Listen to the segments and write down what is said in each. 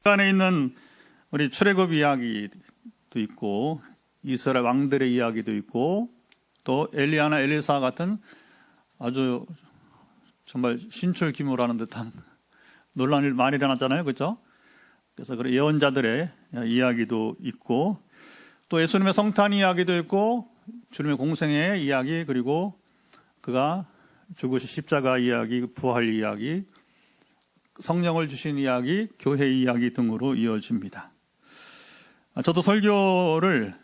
안에 있는 우리 출애굽 이야기도 있고 이스라엘 왕들의 이야기도 있고 또 엘리야나 엘리사 같은 아주 정말 신출기무라는 듯한 놀라운 일 많이 일어났잖아요, 그렇죠? 그래서 그런 예언자들의 이야기도 있고 또 예수님의 성탄 이야기도 있고 주님의 공생의 이야기, 그리고 그가 죽으신 십자가 이야기, 부활 이야기, 성령을 주신 이야기, 교회 이야기 등으로 이어집니다. 저도 설교를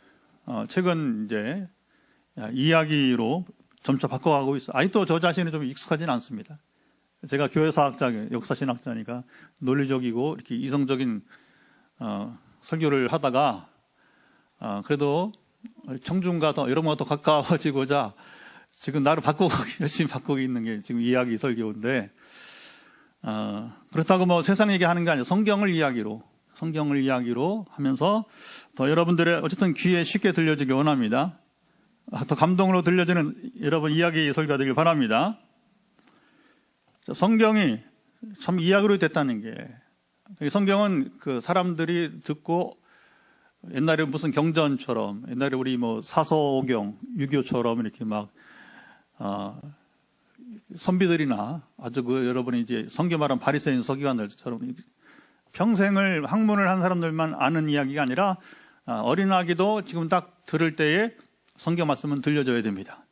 최근 이제 이야기로 점차 바꿔가고 있어요. 아직도 저 자신이 좀 익숙하지는 않습니다. 제가 교회사학자, 역사신학자니까 논리적이고 이렇게 이성적인 설교를 하다가 그래도 청중과 더 여러분과 더 가까워지고자 지금 나를 열심히 바꾸고 있는 게 지금 이야기 설교인데, 그렇다고 뭐 세상 얘기하는 게 아니라 성경을 이야기로 하면서 더 여러분들의 어쨌든 귀에 쉽게 들려지기 원합니다. 더 감동으로 들려지는 여러분 이야기 설교가 되길 바랍니다. 성경이 참 이야기로 됐다는 게, 성경은 그 사람들이 듣고 옛날에 무슨 경전처럼, 옛날에 우리 뭐 사서오경, 유교처럼 이렇게 막 선비들이나 아주 그 여러분이 이제 성경 말하는 바리새인 서기관들처럼 평생을 학문을 한 사람들만 아는 이야기가 아니라 어린아기도 지금 딱 들을 때에 성경 말씀은 들려줘야 됩니다.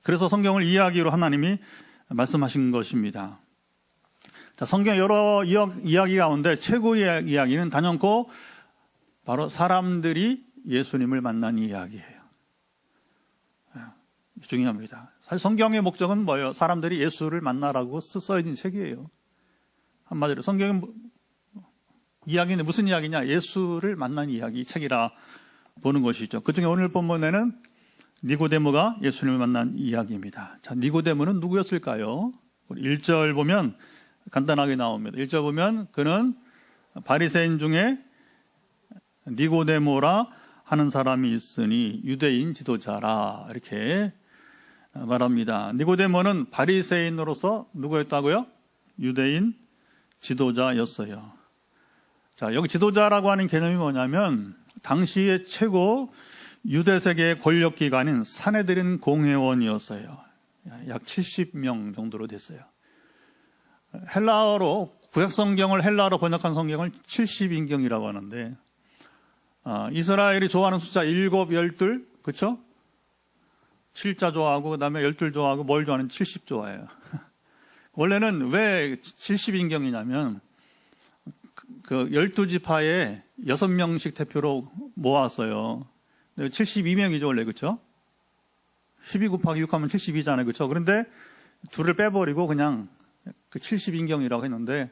그래서 성경을 이야기로 하나님이 말씀하신 것입니다. 자, 성경 여러 이야기 가운데 최고의 이야기는 단연코 바로 사람들이 예수님을 만난 이야기예요. 중요합니다. 사실 성경의 목적은 뭐예요? 사람들이 예수를 만나라고 써있는 책이에요. 한마디로 성경의 이야기는 무슨 이야기냐? 예수를 만난 이야기, 책이라 보는 것이죠. 그중에 오늘 본문에는 니고데모가 예수님을 만난 이야기입니다. 자, 니고데모는 누구였을까요? 1절 보면 간단하게 나옵니다. 1절 보면 그는 바리새인 중에 니고데모라 하는 사람이 있으니 유대인 지도자라, 이렇게 말합니다. 니고데모는 바리새인으로서 누구였다고요? 유대인 지도자였어요. 자, 여기 지도자라고 하는 개념이 뭐냐면 당시의 최고 유대세계의 권력기관인 사내들인 공회원이었어요. 약 70명 정도로 됐어요. 헬라어로 구약성경을 헬라어로 번역한 성경을 70인경이라고 하는데, 이스라엘이 좋아하는 숫자 7, 12, 그렇죠? 7자 좋아하고 그 다음에 12 좋아하고 뭘 좋아하는 70 좋아해요. 원래는 왜 70인경이냐면 그 12지파에 6명씩 대표로 모았어요. 72명이죠 원래, 그렇죠? 12 곱하기 6 하면 72잖아요, 그렇죠? 그런데 둘을 빼버리고 그냥 그 70인경이라고 했는데,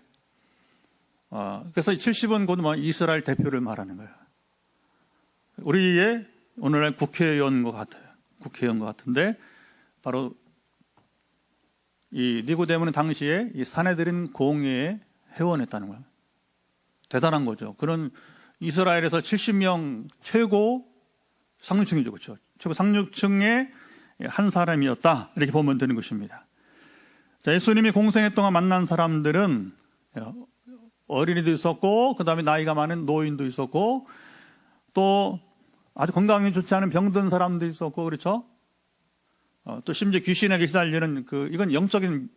그래서 70은 곧 뭐 이스라엘 대표를 말하는 거예요. 우리의 오늘날 국회의원과 같아요. 국회의원과 같은데, 바로 이 니고데모는 당시에 이 사내들인 공회에 회원했다는 거예요. 대단한 거죠. 그런 이스라엘에서 70명 최고 상류층이죠, 그렇죠? 최고 상류층의 한 사람이었다, 이렇게 보면 되는 것입니다. 자, 예수님이 공생애 동안 만난 사람들은 어린이도 있었고, 그 다음에 나이가 많은 노인도 있었고, 또 아주 건강이 좋지 않은 병든 사람도 있었고, 그렇죠? 또 심지어 귀신에게 시달리는 이건 영적인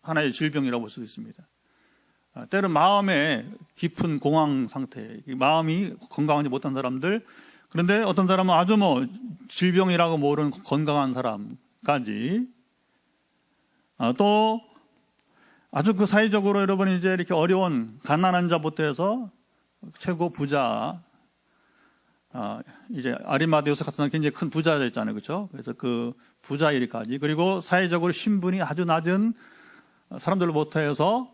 하나의 질병이라고 볼 수 있습니다. 때로 마음에 깊은 공황 상태, 마음이 건강하지 못한 사람들, 그런데 어떤 사람은 아주 뭐 질병이라고 모르는 건강한 사람까지, 또 아주 그 사회적으로 여러분이 이제 이렇게 어려운 가난한 자부터 해서 최고 부자, 이제 아리마대 요셉 같은 사람 굉장히 큰 부자였잖아요, 그렇죠? 그래서 그 부자 일까지, 그리고 사회적으로 신분이 아주 낮은 사람들로부터 해서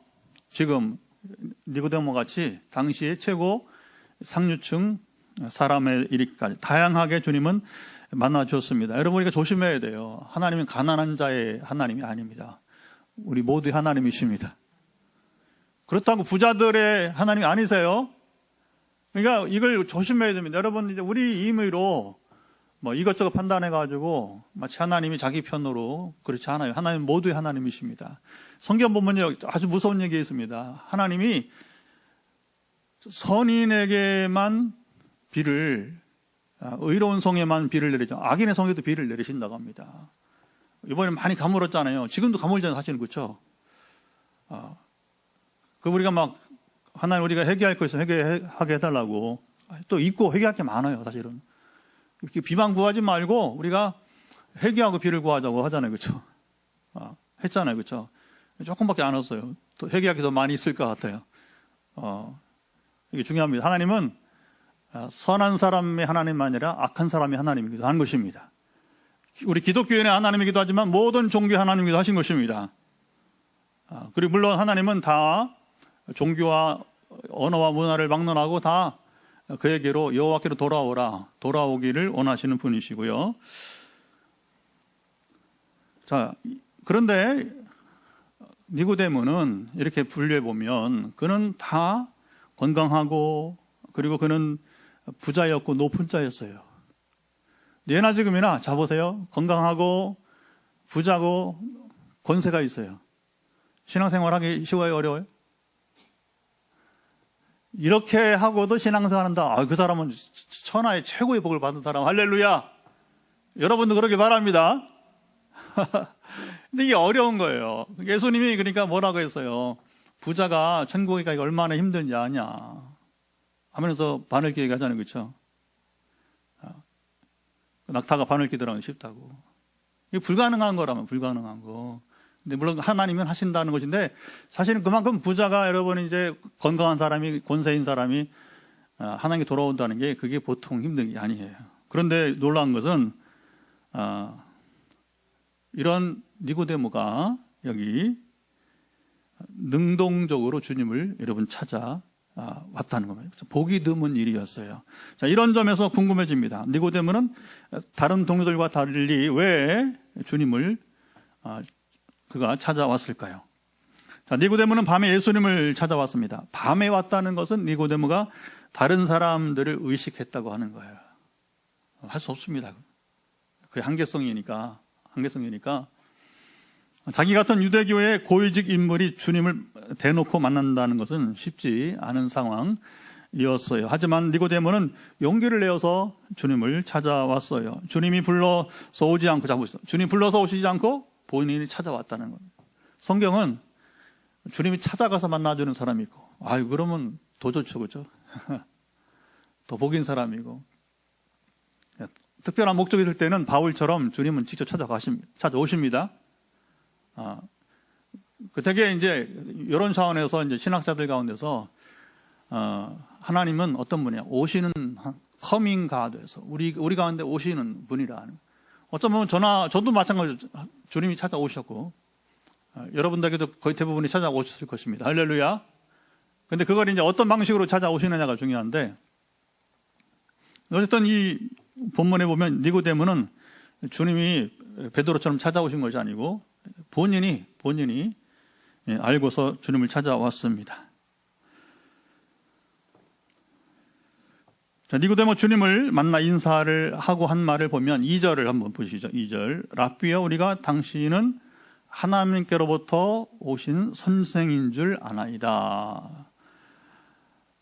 지금 니고데모 같이 당시의 최고 상류층 사람의 일까지 다양하게 주님은 만나주었습니다. 여러분, 우리가 조심해야 돼요. 하나님은 가난한 자의 하나님이 아닙니다. 우리 모두의 하나님이십니다. 그렇다고 부자들의 하나님이 아니세요. 그러니까 이걸 조심해야 됩니다. 여러분, 이제 우리 임의로 뭐 이것저것 판단해가지고 마치 하나님이 자기 편으로, 그렇지 않아요. 하나님 모두의 하나님이십니다. 성경 보면 아주 무서운 얘기 있습니다. 하나님이 선인에게만 비를, 의로운 성에만 비를 내리죠. 악인의 성에도 비를 내리신다고 합니다. 이번에 많이 가물었잖아요. 지금도 가물잖아요, 사실은. 그렇죠? 그 우리가 막 하나님 우리가 회개할 거 있으면 회개하게 해달라고 또 있고 회개할 게 많아요, 사실은. 이렇게 비만 구하지 말고 우리가 회개하고 비를 구하자고 하잖아요, 그렇죠? 했잖아요, 그렇죠? 조금밖에 안 왔어요. 또 회개할 게 더 많이 있을 것 같아요. 이게 중요합니다. 하나님은 선한 사람의 하나님이 아니라 악한 사람의 하나님이기도 한 것입니다. 우리 기독교인의 하나님이기도 하지만 모든 종교의 하나님이기도 하신 것입니다. 그리고 물론 하나님은 다 종교와 언어와 문화를 막론하고 다 그에게로 여호와께로 돌아오기를 원하시는 분이시고요. 자, 그런데 니고데모는 이렇게 분류해 보면 그는 다 건강하고 그리고 그는 부자였고 높은 자였어요. 예나 지금이나 자 보세요. 건강하고 부자고 권세가 있어요. 신앙생활하기 쉬워요, 어려워요? 이렇게 하고도 신앙생활한다. 그 사람은 천하의 최고의 복을 받은 사람. 할렐루야. 여러분도 그러길 바랍니다. 근데 이게 어려운 거예요. 예수님이 그러니까 뭐라고 했어요? 부자가 천국에 가기가 얼마나 힘든지 아냐 하면서 바늘기 얘기하잖아요, 그렇죠? 낙타가 바늘기 들어가기 쉽다고. 이게 불가능한 거라면 불가능한 거. 근데 물론 하나님은 하신다는 것인데 사실은 그만큼 부자가 여러분 이제 건강한 사람이 권세인 사람이 하나님께 돌아온다는 게 그게 보통 힘든 게 아니에요. 그런데 놀라운 것은 이런 니고데모가 여기 능동적으로 주님을 여러분 찾아 왔다는 겁니다. 보기 드문 일이었어요. 자, 이런 점에서 궁금해집니다. 니고데모는 다른 동료들과 달리 왜 주님을 그가 찾아왔을까요? 자, 니고데모는 밤에 예수님을 찾아왔습니다. 밤에 왔다는 것은 니고데모가 다른 사람들을 의식했다고 하는 거예요. 할 수 없습니다. 그게 한계성이니까. 자기 같은 유대교의 고위직 인물이 주님을 대놓고 만난다는 것은 쉽지 않은 상황이었어요. 하지만 니고데모는 용기를 내어서 주님을 찾아왔어요. 주님이 불러서 오지 않고, 잡으셨어요. 주님 불러서 오시지 않고 본인이 찾아왔다는 겁니다. 성경은 주님이 찾아가서 만나주는 사람이 있고, 그러면 더 좋죠, 그렇죠? 더 복인 사람이고. 특별한 목적이 있을 때는 바울처럼 주님은 직접 찾아오십니다. 되게 이제 이런 차원에서 이제 신학자들 가운데서 하나님은 어떤 분이야? 오시는 커밍 가드에서 우리 가운데 오시는 분이라는. 어쩌면 저도 마찬가지로 주님이 찾아오셨고 여러분들에게도 거의 대부분이 찾아오셨을 것입니다. 할렐루야. 근데 그걸 이제 어떤 방식으로 찾아오시느냐가 중요한데 어쨌든 이 본문에 보면 니고데모는 주님이 베드로처럼 찾아오신 것이 아니고 본인이 알고서 주님을 찾아왔습니다. 자, 니고데모 주님을 만나 인사를 하고 한 말을 보면 2절을 한번 보시죠. 2절. 랍비여, 우리가 당신은 하나님께로부터 오신 선생인 줄 아나이다.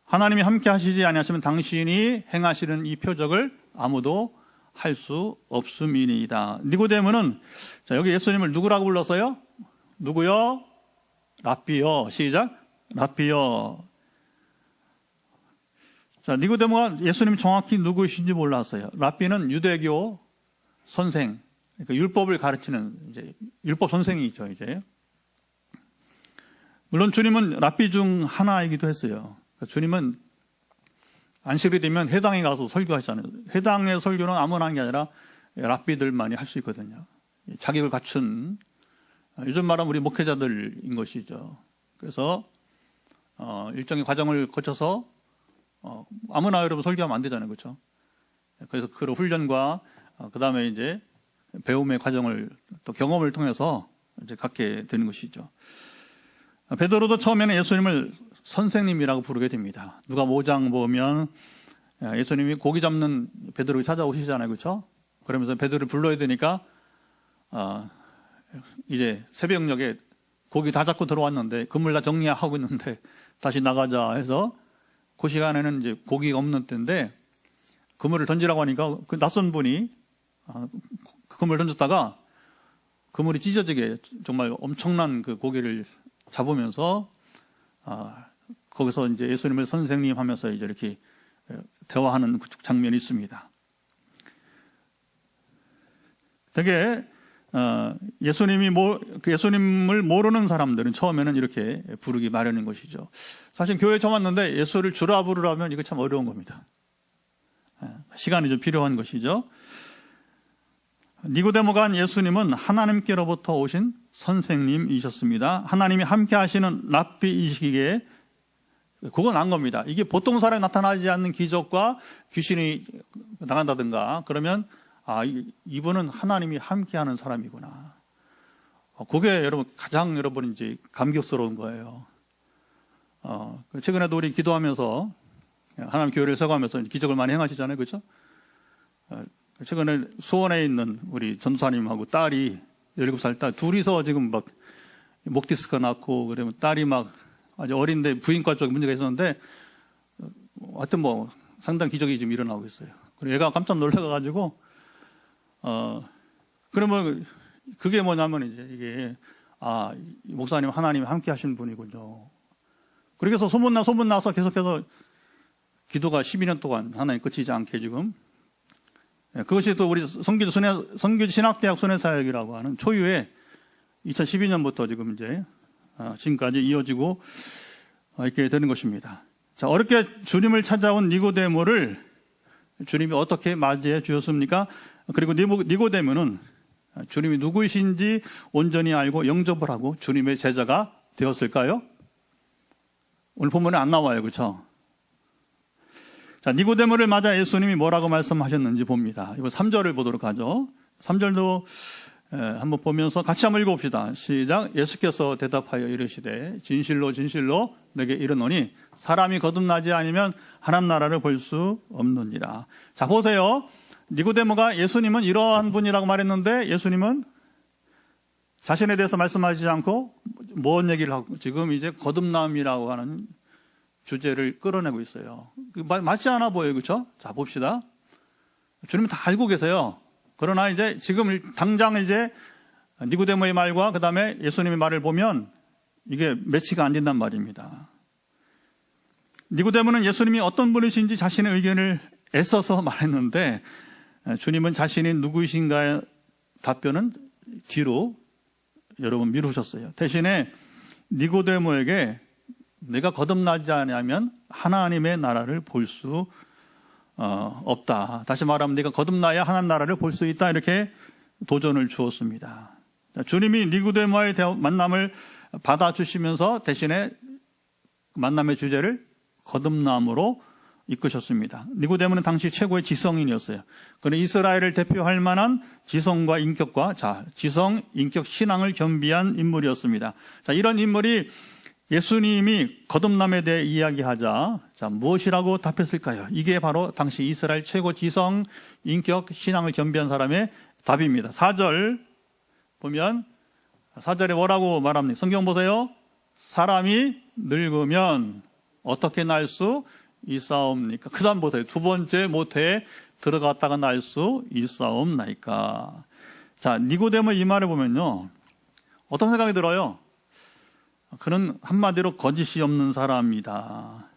하나님이 함께 하시지 아니하시면 당신이 행하시는 이 표적을 아무도 할 수 없음이니이다. 니고데모는 자, 여기 예수님을 누구라고 불렀어요? 누구요? 랍비여. 시작. 랍비여. 자, 니고데모가 예수님이 정확히 누구이신지 몰랐어요. 랍비는 유대교 선생, 그러니까 율법을 가르치는 이제 율법 선생이죠, 이제. 물론 주님은 랍비 중 하나이기도 했어요. 그러니까 주님은 안식일이 되면 회당에 가서 설교하시잖아요. 회당의 설교는 아무나 하는 게 아니라 랍비들만이 할 수 있거든요. 자격을 갖춘, 요즘 말하면 우리 목회자들인 것이죠. 그래서 일정의 과정을 거쳐서 아무나 여러분 설교하면 안 되잖아요, 그렇죠? 그래서 그런 훈련과 그 다음에 이제 배움의 과정을 또 경험을 통해서 이제 갖게 되는 것이죠. 베드로도 처음에는 예수님을 선생님이라고 부르게 됩니다. 누가 5장 보면 예수님이 고기 잡는 베드로가 찾아오시잖아요, 그렇죠? 그러면서 베드로를 불러야 되니까 이제 새벽녘에 고기 다 잡고 들어왔는데 그물 다 정리하고 있는데 다시 나가자 해서 그 시간에는 이제 고기가 없는 때인데 그물을 던지라고 하니까 그 낯선 분이 그물을 던졌다가 그물이 찢어지게 정말 엄청난 그 고기를 잡으면서 거기서 이제 예수님을 선생님 하면서 이제 이렇게 대화하는 그 장면이 있습니다. 되게 예수님을 모르는 사람들은 처음에는 이렇게 부르기 마련인 것이죠. 사실 교회에 처음 왔는데 예수를 주라 부르라면 이거 참 어려운 겁니다. 시간이 좀 필요한 것이죠. 니고데모가 한 예수님은 하나님께로부터 오신 선생님이셨습니다. 하나님이 함께 하시는 랍비이시기에 그건 안 겁니다. 이게 보통 사람이 나타나지 않는 기적과 귀신이 나간다든가 그러면 이분은 하나님이 함께하는 사람이구나. 그게 여러분 가장 여러분 이제 감격스러운 거예요. 최근에도 우리 기도하면서 하나님 교회를 세워가면서 기적을 많이 행하시잖아요, 그렇죠? 최근에 수원에 있는 우리 전도사님하고 딸이 17살 딸 둘이서 지금 막 목 디스크가 났고 그러면 딸이 막 아주 어린데 부인과 쪽에 문제가 있었는데 하여튼 뭐 상당히 기적이 지금 일어나고 있어요. 그리고 얘가 깜짝 놀라가지고 그러면 그게 뭐냐면 이제 이게 목사님 하나님이 함께 하시는 분이군요. 그래서 소문나서 계속해서 기도가 12년 동안 하나님 끝이지 않게 지금 그것이 또 우리 성교지 신학대학 순회사역이라고 하는 초유의 2012년부터 지금 이제 지금까지 이어지고 있게 되는 것입니다. 자, 어렵게 주님을 찾아온 니고데모를 주님이 어떻게 맞이해 주셨습니까? 그리고 니고데모는 주님이 누구이신지 온전히 알고 영접을 하고 주님의 제자가 되었을까요? 오늘 본문에 안 나와요, 그렇죠? 자, 니고데모를 맞아 예수님이 뭐라고 말씀하셨는지 봅니다. 이거 3절을 보도록 하죠. 3절도 한번 보면서 같이 한번 읽어봅시다. 시작. 예수께서 대답하여 이르시되 진실로 진실로 내게 이르노니 사람이 거듭나지 아니면 하나님 나라를 볼 수 없느니라. 자, 보세요. 니고데모가 예수님은 이러한 분이라고 말했는데 예수님은 자신에 대해서 말씀하시지 않고 뭔 얘기를 하고 지금 이제 거듭남이라고 하는 주제를 끌어내고 있어요. 맞지 않아 보여요, 그렇죠? 자, 봅시다. 주님은 다 알고 계세요. 그러나 이제 지금 당장 이제 니고데모의 말과 그 다음에 예수님의 말을 보면 이게 매치가 안 된단 말입니다. 니고데모는 예수님이 어떤 분이신지 자신의 의견을 애써서 말했는데 주님은 자신이 누구이신가의 답변은 뒤로 여러분 미루셨어요. 대신에 니고데모에게 내가 거듭나지 않으면 하나님의 나라를 볼 수 없다. 다시 말하면 네가 거듭나야 하나님 나라를 볼 수 있다. 이렇게 도전을 주었습니다. 주님이 니고데모와의 만남을 받아주시면서 대신에 만남의 주제를 거듭남으로 이끄셨습니다. 니고데모는 당시 최고의 지성인이었어요. 그는 이스라엘을 대표할 만한 지성과 인격과 지성, 인격, 신앙을 겸비한 인물이었습니다. 자, 이런 인물이 예수님이 거듭남에 대해 이야기하자 무엇이라고 답했을까요? 이게 바로 당시 이스라엘 최고 지성, 인격, 신앙을 겸비한 사람의 답입니다. 4절 보면 4절에 뭐라고 말합니까? 성경 보세요. 사람이 늙으면 어떻게 날 수 있사옵니까? 그 다음 보세요. 두 번째 모태에 들어갔다가 날 수 있사옵나이까? 자, 니고데모 이 말을 보면요. 어떤 생각이 들어요? 그는 한마디로 거짓이 없는 사람이다.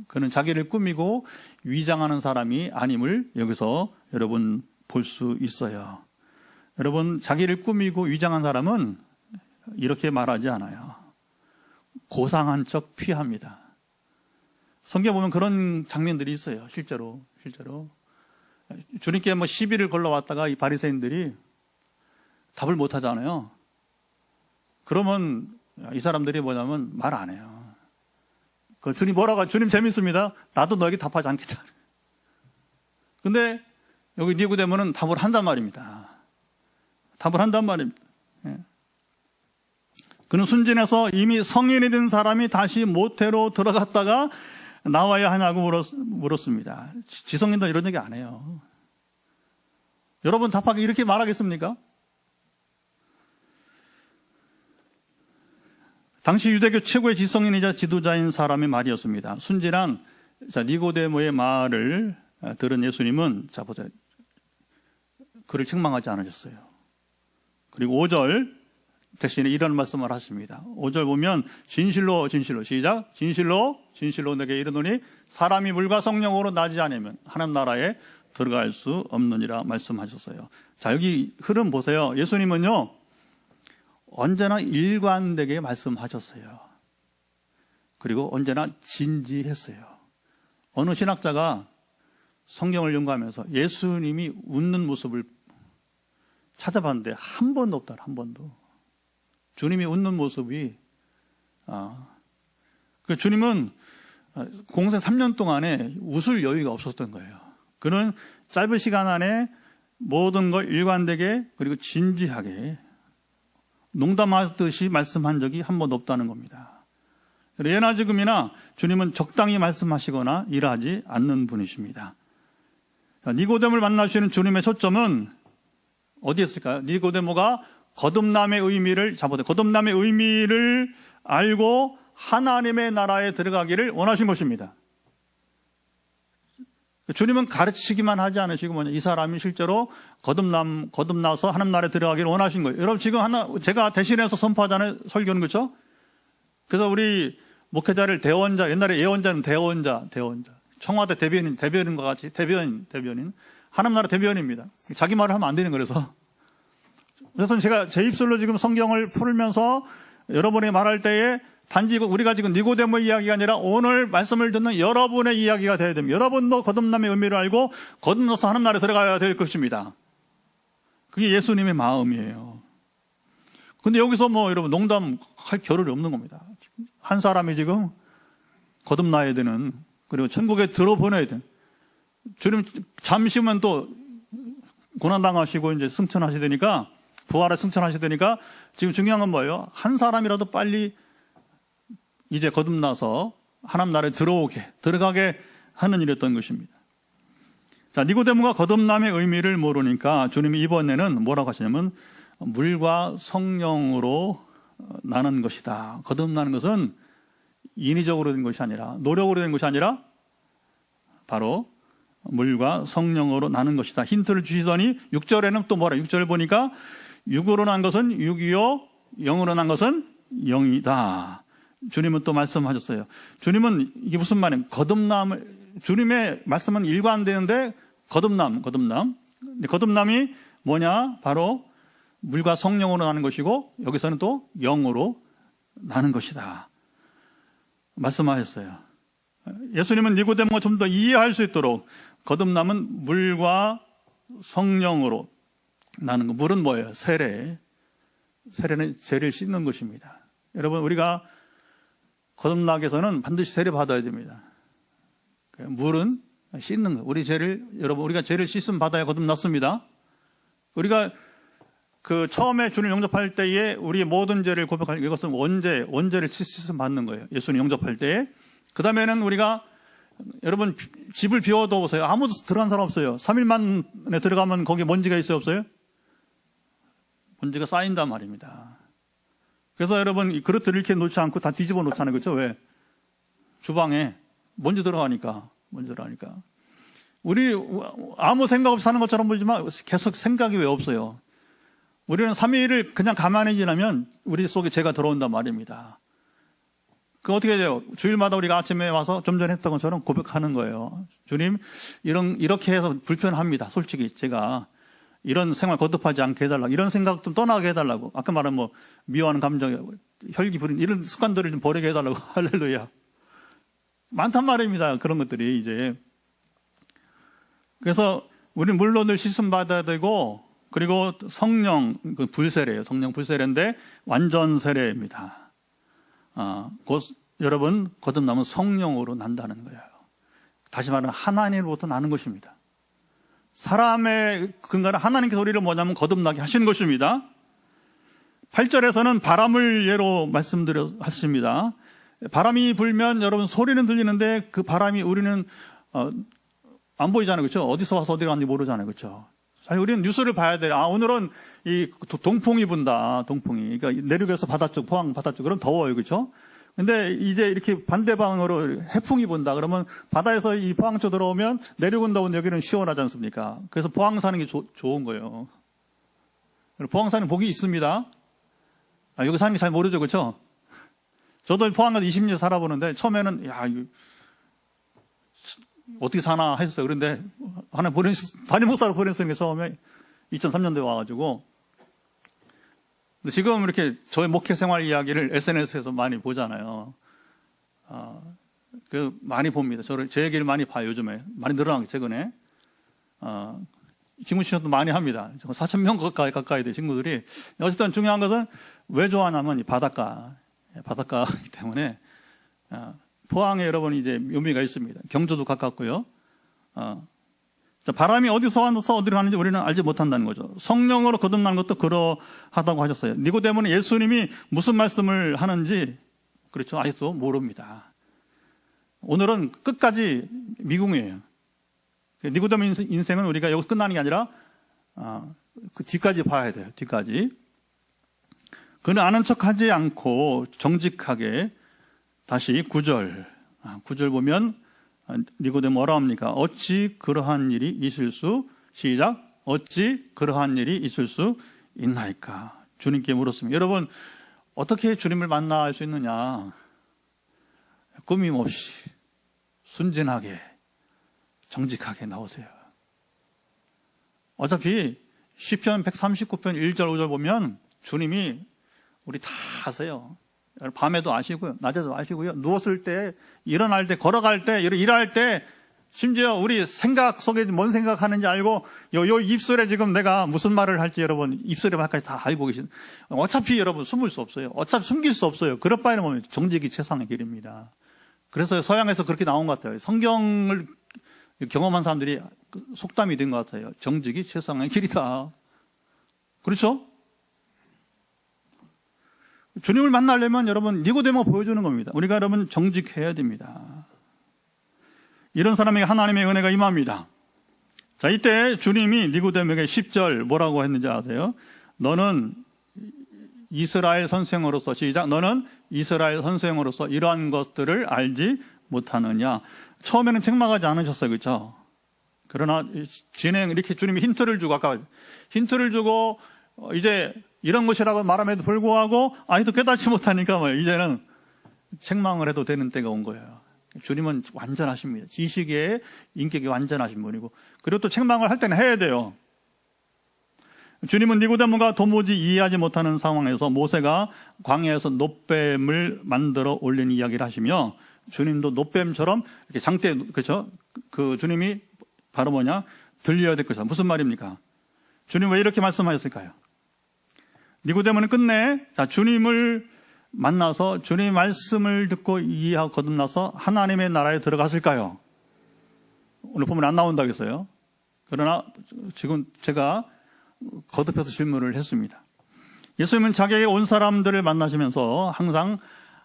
그는 자기를 꾸미고 위장하는 사람이 아님을 여기서 여러분 볼 수 있어요. 여러분, 자기를 꾸미고 위장한 사람은 이렇게 말하지 않아요. 고상한 척 피합니다. 성경에 보면 그런 장면들이 있어요. 실제로. 주님께 시비를 걸러왔다가 이 바리새인들이 답을 못 하잖아요. 그러면 이 사람들이 뭐냐면 말 안 해요. 주님 뭐라고, 주님 재밌습니다. 나도 너에게 답하지 않겠다. 근데 여기 니고데모는 답을 한단 말입니다. 예. 그는 순진해서 이미 성인이 된 사람이 다시 모태로 들어갔다가 나와야 하냐고 물었습니다. 지성인도 이런 얘기 안 해요. 여러분 답하기 이렇게 말하겠습니까? 당시 유대교 최고의 지성인이자 지도자인 사람의 말이었습니다. 순진한 자, 니고데모의 말을 들은 예수님은, 자, 보세요. 그를 책망하지 않으셨어요. 그리고 5절 대신에 이런 말씀을 하십니다. 5절 보면, 진실로, 진실로, 시작. 진실로, 진실로 내게 이르노니 사람이 물과 성령으로 나지 않으면 하나님 나라에 들어갈 수 없느니라 말씀하셨어요. 자, 여기 흐름 보세요. 예수님은요, 언제나 일관되게 말씀하셨어요. 그리고 언제나 진지했어요. 어느 신학자가 성경을 연구하면서 예수님이 웃는 모습을 찾아봤는데 한 번도 없다, 한 번도. 주님이 웃는 모습이, 주님은 공생 3년 동안에 웃을 여유가 없었던 거예요. 그는 짧은 시간 안에 모든 걸 일관되게 그리고 진지하게 농담하듯이 말씀한 적이 한 번도 없다는 겁니다. 예나 지금이나 주님은 적당히 말씀하시거나 일하지 않는 분이십니다. 니고데모를 만나시는 주님의 초점은 어디에 있을까요? 니고데모가 거듭남의 의미를 잡아도 거듭남의 의미를 알고 하나님의 나라에 들어가기를 원하신 것입니다. 주님은 가르치기만 하지 않으시고 이 사람이 실제로 거듭나서 하나님 나라에 들어가기를 원하신 거예요. 여러분 지금 제가 대신해서 선포하잖아요. 설교는 그렇죠? 그래서 우리 목회자를 대원자, 옛날에 예언자는 대원자. 청와대 대변인과 같이 대변인. 하나님 나라 대변인입니다. 자기 말을 하면 안 되는 거라서. 그래서 제가 제 입술로 지금 성경을 풀면서 여러분이 말할 때에 단지 우리가 지금 니고데모 이야기가 아니라 오늘 말씀을 듣는 여러분의 이야기가 되어야 됩니다. 여러분도 거듭남의 의미를 알고 거듭나서 하나님 나라에 들어가야 될 것입니다. 그게 예수님의 마음이에요. 근데 여기서 여러분 농담할 겨를이 없는 겁니다. 한 사람이 지금 거듭나야 되는, 그리고 천국에 들어보내야 되는, 주님 잠시만 또 고난당하시고 이제 승천하시되니까, 부활에 승천하시되니까 지금 중요한 건 뭐예요? 한 사람이라도 빨리 이제 거듭나서 하나님 나라에 들어가게 하는 일이었던 것입니다. 자, 니고데모가 거듭남의 의미를 모르니까 주님이 이번에는 뭐라고 하시냐면 물과 성령으로 나는 것이다. 거듭나는 것은 인위적으로 된 것이 아니라, 노력으로 된 것이 아니라 바로 물과 성령으로 나는 것이다. 힌트를 주시더니 6절에는 또 뭐라? 6절 보니까 육으로 난 것은 육이요, 영으로 난 것은 영이다. 주님은 또 말씀하셨어요. 주님은 이게 무슨 말이에요? 주님의 말씀은 일관되는데 거듭남이 뭐냐? 바로 물과 성령으로 나는 것이고 여기서는 또 영으로 나는 것이다. 말씀하셨어요. 예수님은 니고데모가 좀 더 이해할 수 있도록 거듭남은 물과 성령으로 나는 것. 물은 뭐예요? 세례는 죄를 씻는 것입니다. 여러분, 우리가 거듭나기 위해서는 반드시 세례 받아야 됩니다. 물은 씻는 거. 우리가 죄를 씻음 받아야 거듭났습니다. 우리가 처음에 주님 영접할 때에 우리의 모든 죄를 고백할, 이것은 원죄를 씻음 받는 거예요. 예수님 영접할 때에. 그 다음에는 우리가, 여러분, 집을 비워도 보세요. 아무도 들어간 사람 없어요. 3일 만에 들어가면 거기에 먼지가 있어요, 없어요? 먼지가 쌓인단 말입니다. 그래서 여러분, 그릇들을 이렇게 놓지 않고 다 뒤집어 놓잖아요. 그렇죠? 왜? 주방에 먼지 들어가니까. 우리 아무 생각 없이 사는 것처럼 보이지만 계속 생각이 왜 없어요? 우리는 3일을 그냥 가만히 지나면 우리 속에 죄가 들어온단 말입니다. 어떻게 돼요? 주일마다 우리가 아침에 와서 좀 전에 했던 것처럼 고백하는 거예요. 주님, 이렇게 해서 불편합니다. 솔직히 제가 이런 생활 거듭하지 않게 해달라고, 이런 생각 좀 떠나게 해달라고, 아까 말한 미워하는 감정, 혈기 부린 이런 습관들을 좀 버리게 해달라고. 할렐루야. 많단 말입니다. 그런 것들이 이제. 그래서 우리는 물로 늘 씻음 받아야 되고, 그리고 성령 불세례예요. 성령 불세례인데 완전 세례입니다. 곧 여러분 거듭나면 성령으로 난다는 거예요. 다시 말하면 하나님으로부터 나는 것입니다. 사람의 근간은 하나님께서 우리를 뭐냐면 거듭나게 하시는 것입니다. 8절에서는 바람을 예로 말씀드렸습니다. 바람이 불면 여러분 소리는 들리는데 그 바람이 우리는 안 보이잖아요. 그렇죠? 어디서 와서 어디 갔는지 모르잖아요. 그렇죠? 사실 우리는 뉴스를 봐야 돼요. 오늘은 이 동풍이 분다. 동풍이. 그러니까 내륙에서 바다 쪽, 포항 바다 쪽, 그럼 더워요. 그렇죠? 근데 이제 이렇게 반대방으로 해풍이 분다. 그러면 바다에서 이 포항초 들어오면 내륙은 더운 여기는 시원하지 않습니까? 그래서 포항 사는 게 좋은 거예요. 포항 사는 복이 있습니다. 여기 사는 게 잘 모르죠, 그렇죠? 저도 포항 가서 20년 살아보는데 처음에는 이거 어떻게 사나 했어요. 그런데 하나 다니 목사로 보냈어요. 처음에 2003년도에 와가지고. 근데 지금 이렇게 저의 목회 생활 이야기를 SNS에서 많이 보잖아요. 많이 봅니다. 제 얘기를 많이 봐요, 요즘에. 많이 늘어난 게 최근에. 친구 시간도 많이 합니다. 4,000명 가까이 된 친구들이. 어쨌든 중요한 것은 왜 좋아하냐면 이 바닷가이기 때문에, 포항에 여러분 이제 묘미가 있습니다. 경주도 가깝고요. 바람이 어디서 와서 어디로 가는지 우리는 알지 못한다는 거죠. 성령으로 거듭난 것도 그러하다고 하셨어요. 니고데모는 예수님이 무슨 말씀을 하는지, 그렇죠, 아직도 모릅니다. 오늘은 끝까지 미궁이에요. 니고데모 인생은 우리가 여기서 끝나는 게 아니라 그 뒤까지 봐야 돼요. 뒤까지. 그는 아는 척하지 않고 정직하게, 다시 9절 보면 니고데모 뭐라 합니까? 어찌 그러한 일이 있을 수, 시작, 어찌 그러한 일이 있을 수 있나이까? 주님께 물었습니다. 여러분, 어떻게 주님을 만날 수 있느냐? 꾸밈 없이 순진하게 정직하게 나오세요. 어차피 시편 139편 1절 5절 보면 주님이 우리 다 아세요. 밤에도 아시고요, 낮에도 아시고요, 누웠을 때, 일어날 때, 걸어갈 때, 일할 때, 심지어 우리 생각 속에 뭔 생각하는지 알고, 요 입술에 지금 내가 무슨 말을 할지 여러분 입술에 말까지 다 알고 계신. 어차피 여러분 숨을 수 없어요. 어차피 숨길 수 없어요. 그럴 바에는 보면 정직이 최상의 길입니다. 그래서 서양에서 그렇게 나온 것 같아요. 성경을 경험한 사람들이 속담이 된 것 같아요. 정직이 최상의 길이다. 그렇죠? 주님을 만나려면 여러분 니고데모가 보여주는 겁니다. 우리가 여러분 정직해야 됩니다. 이런 사람에게 하나님의 은혜가 임합니다. 자, 이때 주님이 니고데모에게 10절 뭐라고 했는지 아세요? 너는 이스라엘 선생으로서, 시작, 너는 이스라엘 선생으로서 이러한 것들을 알지 못하느냐. 처음에는 책망하지 않으셨어요, 그렇죠? 그러나 이렇게 주님이 힌트를 주고, 아까 힌트를 주고 이제 이런 것이라고 말함에도 불구하고 아직도 깨닫지 못하니까 이제는 책망을 해도 되는 때가 온 거예요. 주님은 완전하십니다. 지식의 인격이 완전하신 분이고, 그리고 또 책망을 할 때는 해야 돼요. 주님은 니고데모가 도무지 이해하지 못하는 상황에서 모세가 광야에서 놋뱀을 만들어 올린 이야기를 하시며, 주님도 놋뱀처럼 이렇게 장대, 그렇죠? 그 주님이 바로 들려야 될 것이다. 무슨 말입니까? 주님 왜 이렇게 말씀하셨을까요? 니고데모는 끝내 주님을 만나서 주님의 말씀을 듣고 이해하고 거듭나서 하나님의 나라에 들어갔을까요? 오늘 보면 안 나온다고 했어요. 그러나 지금 제가 거듭해서 질문을 했습니다. 예수님은 자기에게 온 사람들을 만나시면서 항상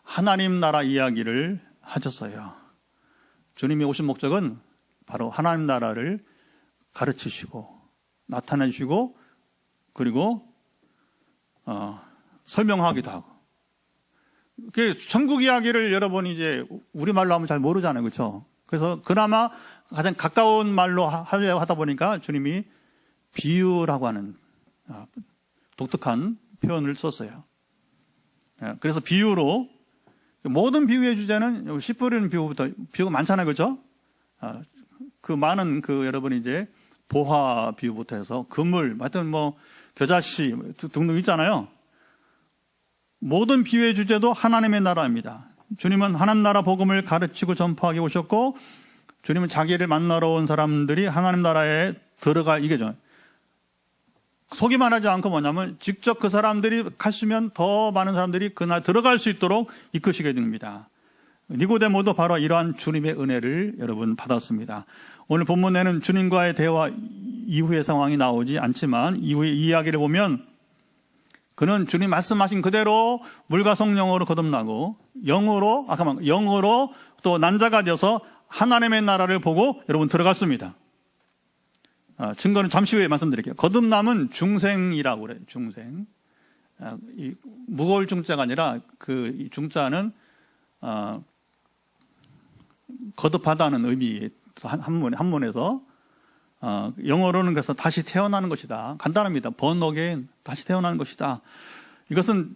하나님 나라 이야기를 하셨어요. 주님이 오신 목적은 바로 하나님 나라를 가르치시고 나타내시고, 그리고 설명하기도 하고. 천국 이야기를 여러분이 이제 우리말로 하면 잘 모르잖아요, 그렇죠? 그래서 그나마 가장 가까운 말로 하려고 하다 보니까 주님이 비유라고 하는 독특한 표현을 썼어요. 그래서 비유로, 모든 비유의 주제는 씨 뿌리는 비유가 많잖아요, 그렇죠? 그 많은 여러분이 이제 보화 비유부터 해서 그물, 하여튼 겨자씨 등등 있잖아요. 모든 비유의 주제도 하나님의 나라입니다. 주님은 하나님 나라 복음을 가르치고 전파하기 오셨고, 주님은 자기를 만나러 온 사람들이 하나님 나라에 들어갈, 이게죠. 소기만 하지 않고 뭐냐면 직접 그 사람들이 갔으면 더 많은 사람들이 그날 들어갈 수 있도록 이끄시게 됩니다. 니고데모도 바로 이러한 주님의 은혜를 여러분 받았습니다. 오늘 본문에는 주님과의 대화 이후의 상황이 나오지 않지만 이후의 이야기를 보면 그는 주님 말씀하신 그대로 물과 성령으로 거듭나고 영으로 또 난자가 되어서 하나님의 나라를 보고 여러분 들어갔습니다. 증거는 잠시 후에 말씀드릴게요. 거듭남은 중생이라고 그래요. 중생. 무거울 중자가 아니라 이 중자는 거듭하다는 의미 한문에서 영어로는 그래서 다시 태어나는 것이다. 간단합니다. born again, 다시 태어나는 것이다. 이것은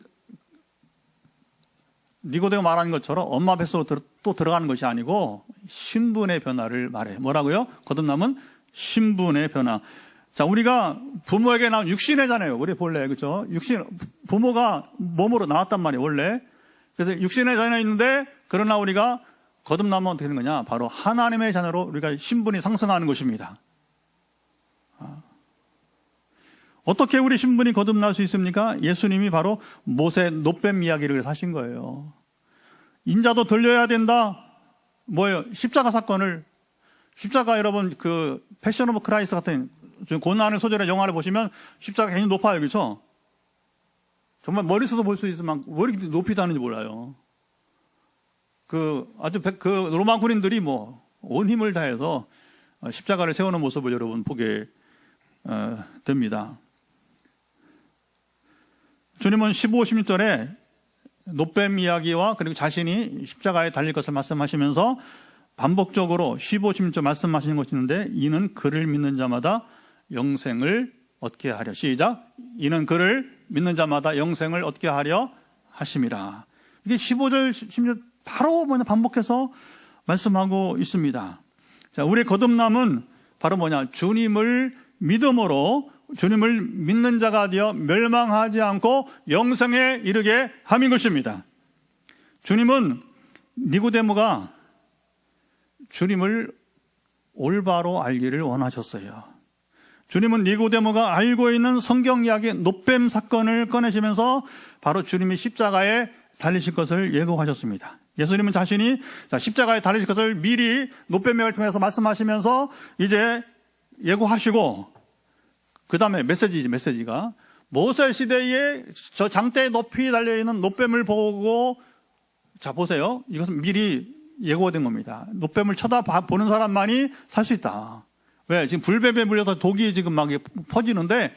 니고데모 말하는 것처럼 엄마 뱃속으로 또 들어가는 것이 아니고 신분의 변화를 말해. 뭐라고요? 거듭남은 신분의 변화. 자, 우리가 부모에게 나온 육신애잖아요. 우리 본래, 그죠? 부모가 몸으로 나왔단 말이에요, 원래. 그래서 육신의 자녀가 있는데, 그러나 우리가 거듭나면 어떻게 되는 거냐? 바로 하나님의 자녀로 우리가 신분이 상승하는 것입니다. 어떻게 우리 신분이 거듭날 수 있습니까? 예수님이 바로 모세 노뱀 이야기를 하신 거예요. 인자도 들려야 된다. 뭐예요? 십자가 사건을, 십자가 여러분, 패션 오브 크라이스트 같은 고난의 소절의 영화를 보시면 십자가 굉장히 높아요. 그렇죠? 정말 머리서도 볼 수 있으면 왜 이렇게 높이 다는지 몰라요. 로마 군인들이 온 힘을 다해서 십자가를 세우는 모습을 여러분 보게 됩니다. 주님은 15, 16절에 노뱀 이야기와 그리고 자신이 십자가에 달릴 것을 말씀하시면서 반복적으로 15, 16절 말씀하시는 것이 있는데, 이는 그를 믿는 자마다 영생을 얻게 하려. 시작. 이는 그를 믿는 자마다 영생을 얻게 하려 하심이라. 이게 15절, 16절 바로 반복해서 말씀하고 있습니다. 자, 우리의 거듭남은 바로 주님을 믿음으로 주님을 믿는 자가 되어 멸망하지 않고 영생에 이르게 함인 것입니다. 주님은 니고데모가 주님을 올바로 알기를 원하셨어요. 주님은 니고데모가 알고 있는 성경 이야기 노뱀 사건을 꺼내시면서 바로 주님이 십자가에 달리실 것을 예고하셨습니다. 예수님은 자신이 십자가에 달리실 것을 미리 노뱀을 통해서 말씀하시면서 이제 예고하시고, 그 다음에 메시지가 모세 시대에 저 장대에 높이 달려있는 노뱀을 보고, 자 보세요. 이것은 미리 예고된 겁니다. 노뱀을 쳐다보는 사람만이 살 수 있다. 왜? 지금 불뱀에 물려서 독이 지금 막 퍼지는데,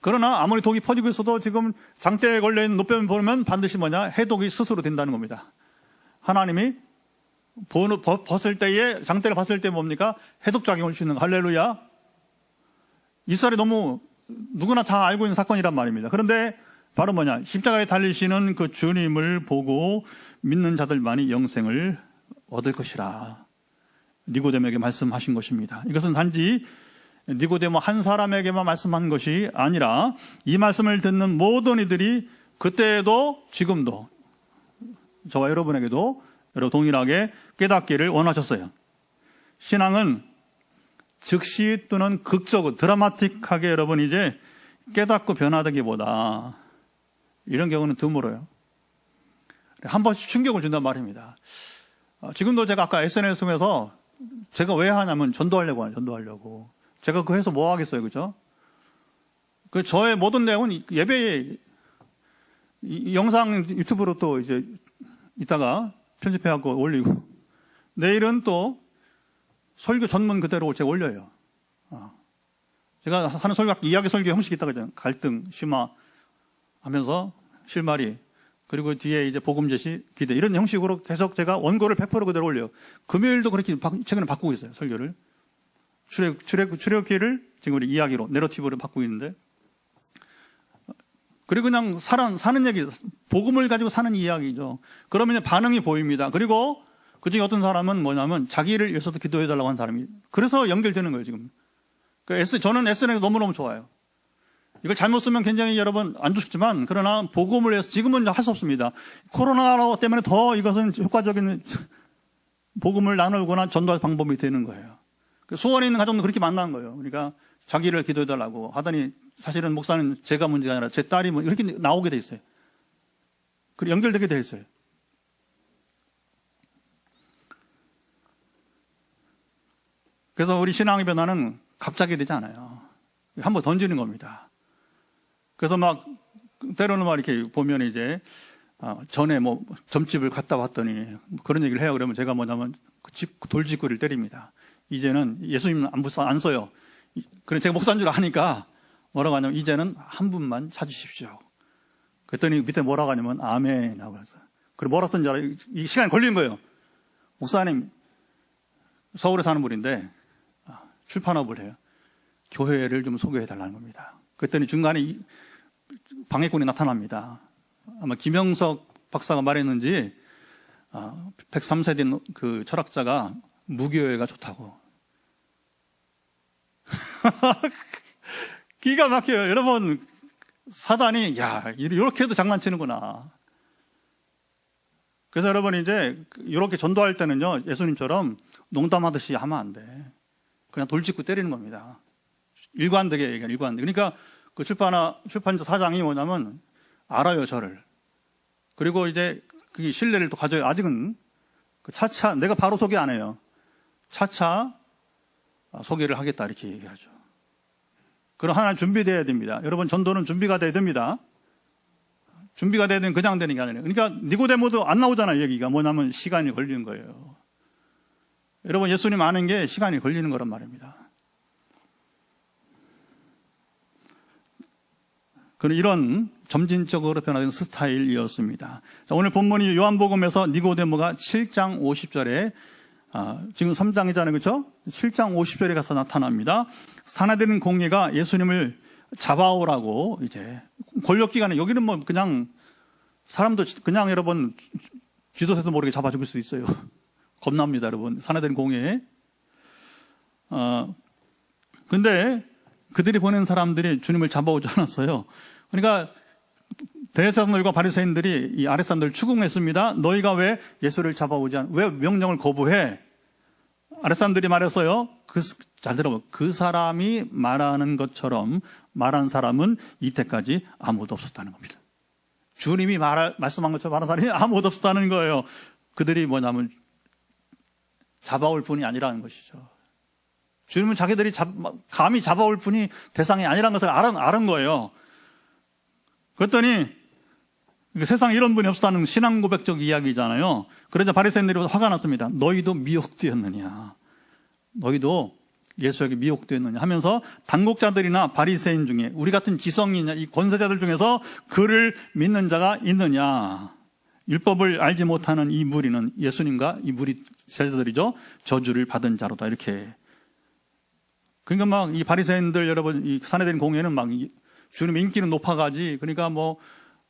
그러나 아무리 독이 퍼지고 있어도 지금 장대에 걸려있는 노뱀을 보면 반드시 해독이 스스로 된다는 겁니다. 하나님이 벗을 때에, 장대를 봤을 때 뭡니까? 해독작용을 주시는 거. 할렐루야. 이스라엘이 너무 누구나 다 알고 있는 사건이란 말입니다. 그런데 바로 십자가에 달리시는 그 주님을 보고 믿는 자들만이 영생을 얻을 것이라. 니고데모에게 말씀하신 것입니다. 이것은 단지 니고데모 한 사람에게만 말씀한 것이 아니라 이 말씀을 듣는 모든 이들이 그때에도 지금도 저와 여러분에게도 동일하게 깨닫기를 원하셨어요. 신앙은 즉시 또는 극적으로 드라마틱하게 여러분 이제 깨닫고 변화되기보다 이런 경우는 드물어요. 한 번씩 충격을 준단 말입니다. 지금도 제가 아까 SNS 통해서 제가 왜 하냐면 전도하려고. 제가 그거 해서 뭐 하겠어요, 그죠? 저의 모든 내용은 예배에, 영상 유튜브로 또 이제 이따가 편집해갖고 올리고, 내일은 또 설교 전문 그대로 제가 올려요. 제가 하는 이야기 설교 형식이 있다고 하잖아요. 갈등, 심화 하면서 실마리, 그리고 뒤에 이제 복음 제시, 기대, 이런 형식으로 계속 제가 원고를 100% 그대로 올려요. 금요일도 그렇게 최근에 바꾸고 있어요, 설교를. 출애굽기를 지금 우리 이야기로, 내러티브를 바꾸고 있는데. 그리고 그냥 사는 얘기, 복음을 가지고 사는 이야기죠. 그러면 반응이 보입니다. 그리고 그 중에 어떤 사람은 뭐냐면 자기를 위해서도 기도해달라고 하는 사람이, 그래서 연결되는 거예요, 지금. 저는 SNS 너무너무 좋아요. 이걸 잘못 쓰면 굉장히 여러분 안 좋겠지만, 그러나 복음을 위해서 지금은 할 수 없습니다. 코로나 때문에 더 이것은 효과적인 복음을 나누거나 전도할 방법이 되는 거예요. 수원에 있는 가정도 그렇게 만난 거예요. 그러니까 자기를 기도해달라고 하더니 사실은 목사는 제가 문제가 아니라 제 딸이 이렇게 나오게 돼 있어요. 그리고 연결되게 돼 있어요. 그래서 우리 신앙의 변화는 갑자기 되지 않아요. 한번 던지는 겁니다. 그래서 때로는 이렇게 보면 이제, 전에 점집을 갔다 왔더니 그런 얘기를 해요. 그러면 제가 뭐냐면 돌직구를 때립니다. 이제는 예수님은 안 써요. 그래 제가 목사인 줄 아니까 뭐라고 하냐면 이제는 한 분만 찾으십시오. 그랬더니 밑에 뭐라고 하냐면 아멘 하고 그래서 그리고 뭐라 쓴지 알아요? 이 시간이 걸린 거예요. 목사님, 서울에 사는 분인데 출판업을 해요. 교회를 좀 소개해 달라는 겁니다. 그랬더니 중간에 방해꾼이 나타납니다. 아마 김영석 박사가 말했는지 103세 된 그 철학자가 무교회가 좋다고. 기가 막혀요. 여러분, 사단이 이렇게 해도 장난치는구나. 그래서 여러분 이제 이렇게 전도할 때는요, 예수님처럼 농담하듯이 하면 안 돼. 그냥 돌직구 때리는 겁니다. 일관되게 얘기해요. 일관되게. 그러니까 그 출판사 사장이 뭐냐면 알아요, 저를. 그리고 이제 그 신뢰를 또 가져요. 아직은 차차 내가 바로 소개 안 해요. 차차 소개를 하겠다 이렇게 얘기하죠. 그럼 하나 준비되어야 됩니다. 여러분, 전도는 준비가 돼야 됩니다. 준비가 돼야 되면 그냥 되는 게 아니에요. 그러니까 니고데모도 안 나오잖아요. 얘기가 뭐냐면 시간이 걸리는 거예요. 여러분, 예수님 아는 게 시간이 걸리는 거란 말입니다. 그런 이런 점진적으로 변화된 스타일이었습니다. 자, 오늘 본문이 요한복음에서 니고데모가 7장 50절에 지금 3장이잖아요. 그렇죠? 7장 50절에 가서 나타납니다. 사내들은 공예가 예수님을 잡아오라고 이제 권력기관에, 여기는 뭐 그냥 사람도 그냥 여러분 쥐도새도 모르게 잡아 죽일 수 있어요. 겁납니다, 여러분. 사내들은 공예. 근데 그들이 보낸 사람들이 주님을 잡아오지 않았어요. 그러니까 대제사장들과 바리새인들이 이 아랫사람들을 추궁했습니다. 너희가 왜 예수를 잡아오지 왜 명령을 거부해? 아랫사람들이 말했어요. 잘 들어봐. 그 사람이 말하는 것처럼 말한 사람은 이때까지 아무도 없었다는 겁니다. 주님이 말씀한 것처럼 말한 사람이 아무도 없었다는 거예요. 그들이 뭐냐면 잡아올 뿐이 아니라는 것이죠. 주님은 자기들이 감히 잡아올 뿐이 대상이 아니라는 것을 아는 거예요. 그랬더니 세상에 이런 분이 없었다는 신앙 고백적 이야기잖아요. 그러자 바리새인들이 화가 났습니다. 너희도 미혹되었느냐? 너희도 예수에게 미혹되었느냐? 하면서 당국자들이나 바리새인 중에 우리 같은 지성이냐, 이 권세자들 중에서 그를 믿는 자가 있느냐? 율법을 알지 못하는 이 무리는 예수님과 이 무리 제자들이죠, 저주를 받은 자로다. 이렇게. 그러니까 막 이 바리새인들, 여러분, 이 사내들인 공예는 막 주님 인기는 높아가지, 그러니까 뭐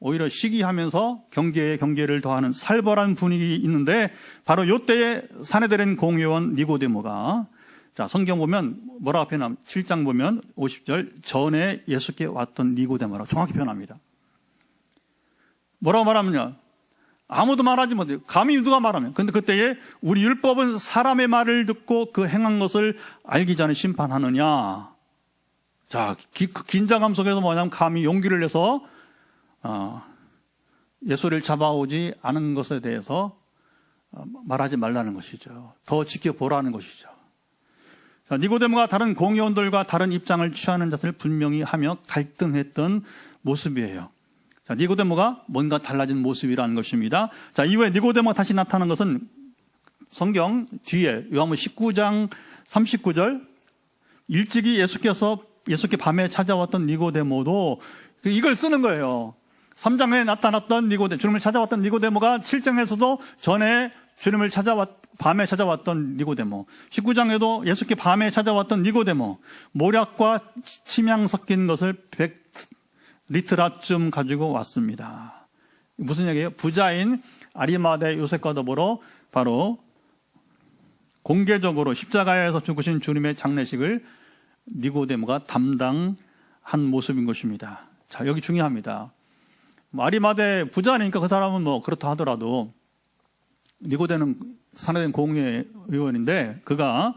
오히려 시기하면서 경계에 경계를 더하는 살벌한 분위기 있는데, 바로 이때에 사내들인 공회원 니고데모가, 자, 성경 보면 뭐라고 표현하면 7장 보면 50절, 전에 예수께 왔던 니고데모라고 정확히 표현합니다. 뭐라고 말하면요, 아무도 말하지 못해요. 감히 누가 말하면. 근데 그때에 우리 율법은 사람의 말을 듣고 그 행한 것을 알기 전에 심판하느냐. 자, 긴장감 속에서 뭐냐면 감히 용기를 내서 예수를 잡아오지 않은 것에 대해서 말하지 말라는 것이죠. 더 지켜보라는 것이죠. 자, 니고데모가 다른 공의원들과 다른 입장을 취하는 자세를 분명히 하며 갈등했던 모습이에요. 자, 니고데모가 뭔가 달라진 모습이라는 것입니다. 자, 이후에 니고데모가 다시 나타난 것은 성경 뒤에 요한복음 19장 39절, 일찍이 예수께 밤에 찾아왔던 니고데모도 이걸 쓰는 거예요. 3장에 나타났던 주님을 찾아왔던 니고데모가 7장에서도 전에 주님을 밤에 찾아왔던 니고데모, 19장에도 예수께 밤에 찾아왔던 니고데모, 모략과 침향 섞인 것을 100리트라쯤 가지고 왔습니다. 무슨 얘기예요? 부자인 아리마대 요셉과 더불어 바로 공개적으로 십자가에서 죽으신 주님의 장례식을 니고데모가 담당한 모습인 것입니다. 자, 여기 중요합니다. 아리마대 부자니까 그 사람은 뭐 그렇다 하더라도 니고데는 사내된 공회 의원인데, 그가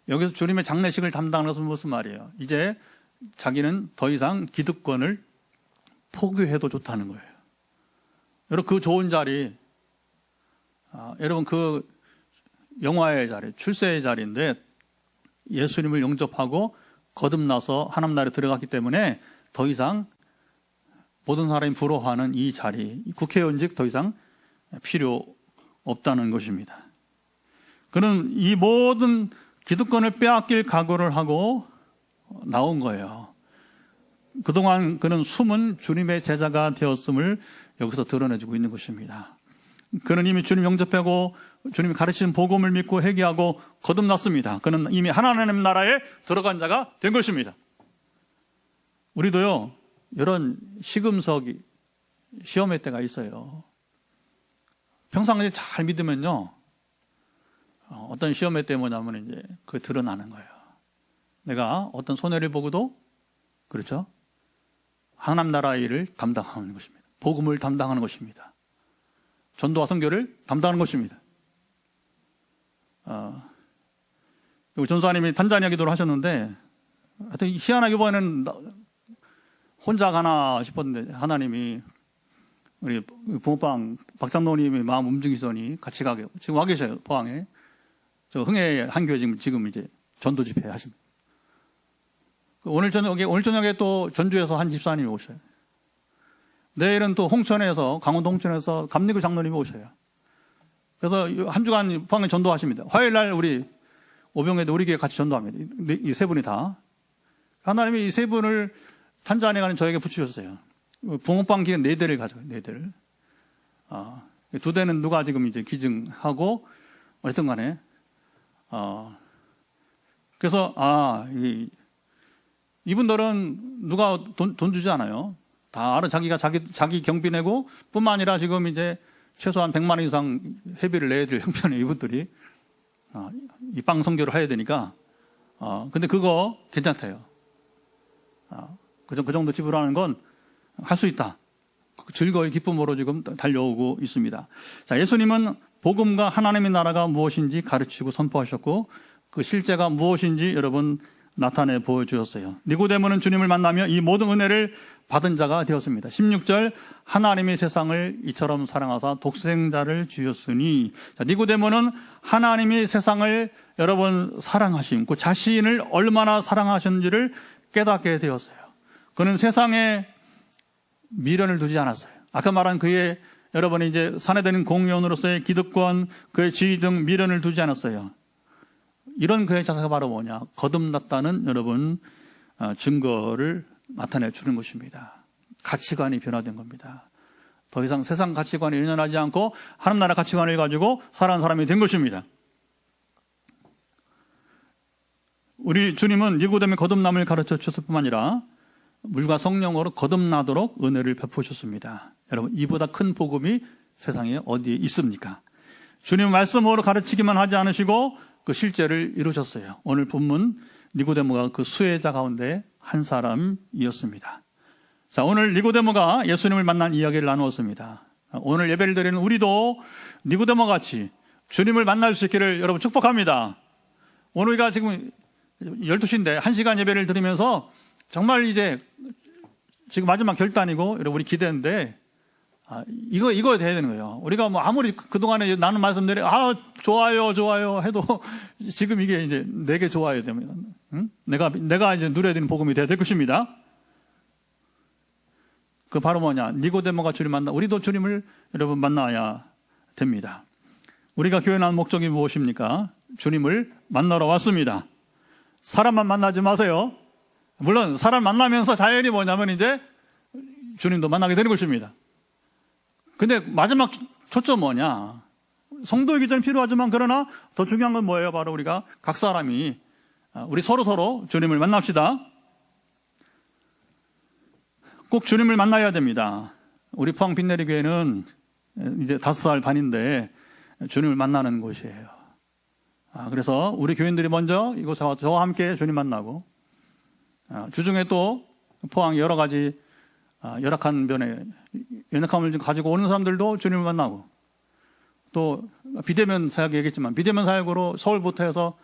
여기서 주님의 장례식을 담당하는 것은 무슨 말이에요? 이제 자기는 더 이상 기득권을 포기해도 좋다는 거예요. 여러분, 그 좋은 자리, 여러분 그 영화의 자리, 출세의 자리인데 예수님을 영접하고 거듭나서 하나님 나라에 들어갔기 때문에 더 이상 모든 사람이 부러워하는 이 자리, 국회의원직 더 이상 필요 없다는 것입니다. 그는 이 모든 기득권을 빼앗길 각오를 하고 나온 거예요. 그동안 그는 숨은 주님의 제자가 되었음을 여기서 드러내주고 있는 것입니다. 그는 이미 주님 영접하고 주님이 가르치는 복음을 믿고 회개하고 거듭났습니다. 그는 이미 하나님 나라에 들어간 자가 된 것입니다. 우리도요, 이런 시금석이 시험의 때가 있어요. 평상시에 잘 믿으면요, 어떤 시험의 때 뭐냐면 이제 그게 드러나는 거예요. 내가 어떤 손해를 보고도, 그렇죠? 하나님 나라의 일을 담당하는 것입니다. 복음을 담당하는 것입니다. 전도와 선교를 담당하는 것입니다. 전사님이 탄자니아 기도를 하셨는데, 하여튼 희한하게 이번에는 혼자 가나 싶었는데, 하나님이 우리 붕어빵 박장로님이 마음 움직이시더니 같이 가게, 지금 와 계셔요, 포항에. 저 흥해 한교회 지금 이제 전도 집회 하십니다. 오늘 저녁에 또 전주에서 한 집사님이 오셔요. 내일은 또 홍천에서, 강원도 홍천에서 감리교 장로님이 오셔요. 그래서 한 주간 포항에 전도하십니다. 화요일 날 우리 오병에도 우리 교회 같이 전도합니다. 이 세 분이 다. 하나님이 이 세 분을 탄자니아 가는 저에게 붙이셨어요. 붕어빵 기계 4대를 가져요, 4대를. 2대는 누가 지금 이제 기증하고, 어쨌든 간에, 그래서, 이분들은 누가 돈 주지 않아요. 다 알아, 자기가 자기 경비 내고, 뿐만 아니라 지금 이제 최소한 100만 원 이상 회비를 내야 될 형편에 이분들이, 이 빵 선교를 해야 되니까, 근데 그거 괜찮대요. 그 정도 지불하는 건 할 수 있다. 즐거이 기쁨으로 지금 달려오고 있습니다. 자, 예수님은 복음과 하나님의 나라가 무엇인지 가르치고 선포하셨고, 그 실제가 무엇인지 여러분 나타내 보여주셨어요. 니고데모는 주님을 만나며 이 모든 은혜를 받은 자가 되었습니다. 16절, 하나님이 세상을 이처럼 사랑하사 독생자를 주셨으니, 자, 니고데모는 하나님이 세상을 여러분 사랑하심, 그 자신을 얼마나 사랑하셨는지를 깨닫게 되었어요. 그는 세상에 미련을 두지 않았어요. 아까 말한 그의 여러분이 이제 사내되는 공의원으로서의 기득권, 그의 지위 등 미련을 두지 않았어요. 이런 그의 자세가 바로 뭐냐? 거듭났다는 여러분 증거를 나타내 주는 것입니다. 가치관이 변화된 겁니다. 더 이상 세상 가치관에 연연하지 않고 하나님 나라 가치관을 가지고 살아가는 사람이 된 것입니다. 우리 주님은 니고데모의 거듭남을 가르쳐 주셨을 뿐만 아니라 물과 성령으로 거듭나도록 은혜를 베푸셨습니다. 여러분, 이보다 큰 복음이 세상에 어디에 있습니까? 주님 말씀으로 가르치기만 하지 않으시고 그 실제를 이루셨어요. 오늘 본문 니고데모가 그 수혜자 가운데 한 사람이었습니다. 자, 오늘 니고데모가 예수님을 만난 이야기를 나누었습니다. 오늘 예배를 드리는 우리도 니고데모 같이 주님을 만날 수 있기를 여러분 축복합니다. 오늘 우리가 지금 12시인데 1시간 예배를 드리면서 정말 이제 지금 마지막 결단이고 우리 기대인데 이거 돼야 되는 거예요. 우리가 뭐 아무리 그동안에 나는 말씀들이 좋아요 해도 지금 이게 이제 내게 좋아야 됩니다. 응? 내가 이제 누려야 되는 복음이 돼야 될 것입니다. 그 바로 뭐냐? 니고데모가 주님 우리도 주님을 여러분 만나야 됩니다. 우리가 교회 나온 목적이 무엇입니까? 주님을 만나러 왔습니다. 사람만 만나지 마세요. 물론 사람 만나면서 자연히 뭐냐면 이제 주님도 만나게 되는 것입니다. 근데 마지막 초점 뭐냐? 성도의 기전이 필요하지만 그러나 더 중요한 건 뭐예요? 바로 우리가 각 사람이 우리 서로 주님을 만납시다. 꼭 주님을 만나야 됩니다. 우리 포항 빛내리 교회는 이제 5살 반인데 주님을 만나는 곳이에요. 그래서 우리 교인들이 먼저 이곳에 와서 저와 함께 주님 만나고 주중에 또 포항 여러 가지 열악한 면에 연약함을 가지고 오는 사람들도 주님을 만나고 또 비대면 사역 얘기했지만 비대면 사역으로 서울부터 해서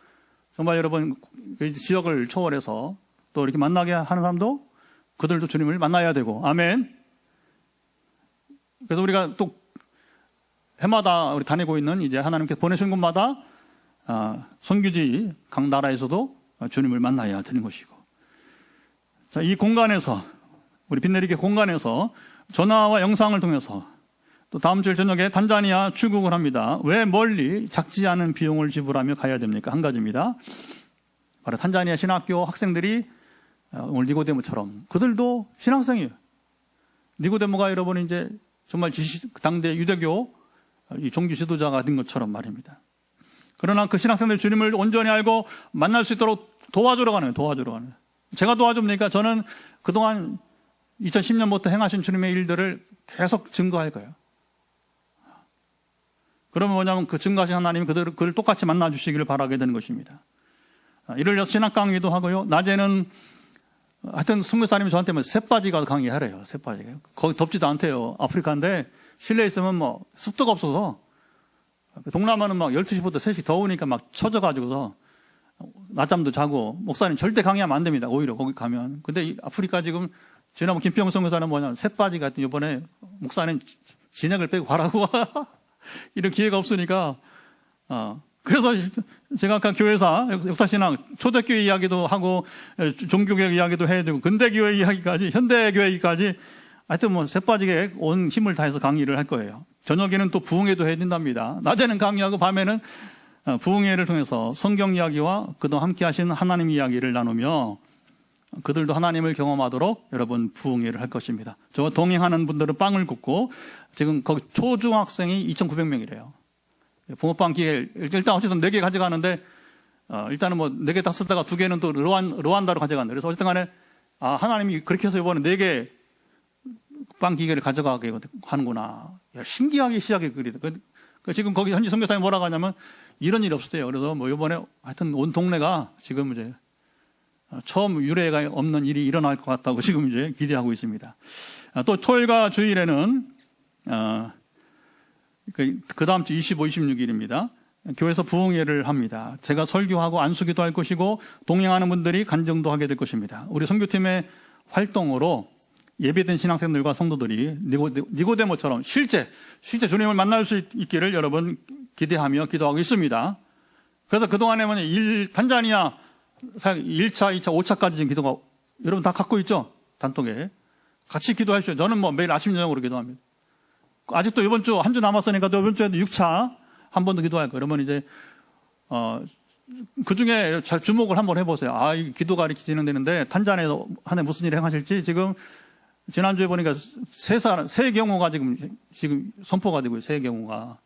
정말 여러분 지역을 초월해서 또 이렇게 만나게 하는 사람도 그들도 주님을 만나야 되고 아멘. 그래서 우리가 또 해마다 우리 다니고 있는 이제 하나님께 보내신 곳마다 선교지 각 나라에서도 주님을 만나야 되는 것이고 자, 이 공간에서 우리 빛내리게 공간에서 전화와 영상을 통해서 또 다음 주 저녁에 탄자니아 출국을 합니다. 왜 멀리 작지 않은 비용을 지불하며 가야 됩니까? 한 가지입니다. 바로 탄자니아 신학교 학생들이 오늘 니고데모처럼 그들도 신학생이에요. 니고데모가 여러분 이제 정말 당대 유대교 이 종교 지도자가 된 것처럼 말입니다. 그러나 그 신학생들 주님을 온전히 알고 만날 수 있도록 도와주러 가는 거예요. 제가 도와줍니까? 저는 그동안 2010년부터 행하신 주님의 일들을 계속 증거할 거예요. 그러면 뭐냐면 그 증거하신 하나님이 그를 똑같이 만나주시기를 바라게 되는 것입니다. 이를 위해서 신학 강의도 하고요. 낮에는 하여튼 선교사님이 저한테 뭐 새빠지 가서 강의하래요. 새빠지가. 거기 덥지도 않대요. 아프리카인데 실내에 있으면 뭐 습도가 없어서 동남아는 막 12시부터 3시 더우니까 막 처져가지고서 낮잠도 자고 목사님 절대 강의하면 안 됩니다. 오히려 거기 가면. 근데 이 아프리카 지금 지난번 김평 선교사는 뭐냐면 새빠지 같은 이번에 목사님 진액을 빼고 가라고 이런 기회가 없으니까 그래서 제가 아까 교회사 역사신앙 초대교회 이야기도 하고 종교개혁 이야기도 해야 되고 근대교회 이야기까지 현대교회까지 하여튼 뭐 새빠지게 온 힘을 다해서 강의를 할 거예요. 저녁에는 또 부흥회도 해야 된답니다. 낮에는 강의하고 밤에는 부흥회를 통해서 성경 이야기와 그동안 함께 하신 하나님 이야기를 나누며 그들도 하나님을 경험하도록 여러분 부흥회를 할 것입니다. 저와 동행하는 분들은 빵을 굽고 지금 거기 초중학생이 2,900명이래요. 붕어빵 기회 일단 어쨌든 4개 가져가는데 일단은 뭐 4개 다 쓰다가 2개는 또 르완다로 가져간다. 그래서 어쨌든 간에 하나님이 그렇게 해서 이번에 4개 빵 기계를 가져가게 하는구나. 야, 신기하게 시작이 그리다. 지금 거기 현지 선교사님이 뭐라고 하냐면 이런 일이 없었대요. 그래서 뭐 이번에 하여튼 온 동네가 지금 이제 처음 유례가 없는 일이 일어날 것 같다고 지금 이제 기대하고 있습니다. 또 토요일과 주일에는 그 다음 주 25, 26일입니다. 교회에서 부흥회를 합니다. 제가 설교하고 안수기도 할 것이고 동행하는 분들이 간증도 하게 될 것입니다. 우리 선교팀의 활동으로 예배된 신학생들과 성도들이 니고데모처럼 실제 주님을 만날 수 있기를 여러분 기대하며 기도하고 있습니다. 그래서 그동안에 단자니아 1차, 2차, 5차까지 지금 기도가 여러분 다 갖고 있죠? 단톡에. 같이 기도하시죠. 저는 뭐 매일 아침 저녁으로 기도합니다. 아직도 이번 주 한 주 남았으니까 또 이번 주에도 6차 한 번 더 기도할 거예요. 그러면 이제 그 중에 잘 주목을 한번 해보세요. 이 기도가 이렇게 진행되는데 탄자니아에서 한 해 무슨 일을 행하실지 지금 지난주에 보니까 세 경우가 지금 선포가 되고요. 세 경우가.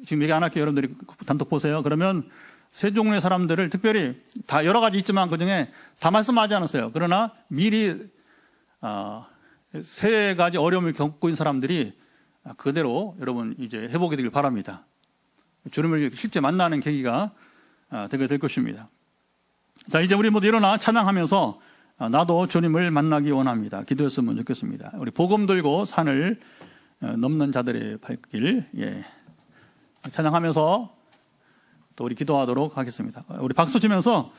지금 얘기 안 할게요. 여러분들이 단톡 보세요. 그러면 세 종류의 사람들을 특별히 다 여러 가지 있지만 그 중에 다 말씀하지 않았어요. 그러나 미리 세 가지 어려움을 겪고 있는 사람들이 그대로 여러분 이제 해보게 되길 바랍니다. 주님을 실제 만나는 계기가 되게 될 것입니다. 자, 이제 우리 모두 일어나 찬양하면서 나도 주님을 만나기 원합니다. 기도했으면 좋겠습니다. 우리 복음 들고 산을 넘는 자들의 발길, 찬양하면서 또 우리 기도하도록 하겠습니다. 우리 박수 치면서